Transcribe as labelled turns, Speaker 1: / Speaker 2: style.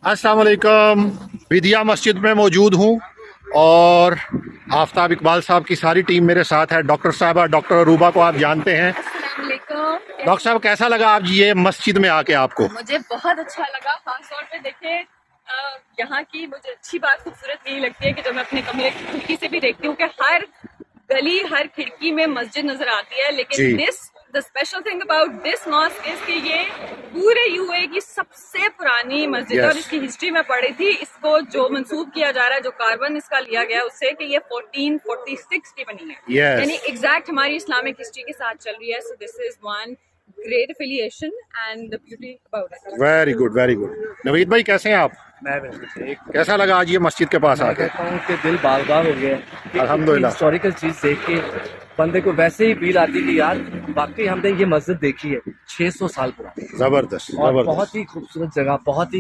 Speaker 1: अस्सलाम वालेकुम। विदिया मस्जिद में मौजूद हूँ और आफ्ताब इकबाल साहब की सारी टीम मेरे साथ है। डॉक्टर साहबा, डॉक्टर अरूबा को आप जानते हैं। डॉक्टर साहब, कैसा लगा आप ये मस्जिद में आके आपको?
Speaker 2: मुझे बहुत अच्छा लगा। खास तौर पे देखे यहाँ की मुझे अच्छी बात खूबसूरत यही लगती है कि जब मैं अपने कमरे की खिड़की से भी देखती हूँ कि हर गली हर खिड़की में मस्जिद नजर आती है। लेकिन the special thing about this mask is कि ये पूरे यूएई की सबसे पुरानी मस्जिद है और इसकी हिस्ट्री में पढ़ी थी। इसको जो मंसूब किया जा रहा है, जो कार्बन इसका लिया गया उससे, कि ये 1446 की बनी है। यानी एग्जैक्ट हमारी इस्लामिक हिस्ट्री के साथ चल रही है। So this is one great affiliation and the beauty about it.
Speaker 1: Very good, very good. Naveed भाई, कैसे हैं आप?
Speaker 3: मैं बिल्कुल ठीक।
Speaker 1: कैसा लगा आज ये मस्जिद के पास आके?
Speaker 3: कहता हूँ कि दिल बाग बाग हो गया।
Speaker 1: अल्हम्दुलिल्लाह।
Speaker 3: हिस्टोरिकल चीज देख के बंदे को वैसे ही फील आती कि यार वाकई हमने ये मस्जिद देखी है 600 साल पुरानी।
Speaker 1: जबरदस्त,
Speaker 3: और
Speaker 1: जबरदस्त।
Speaker 3: बहुत ही खूबसूरत जगह, बहुत ही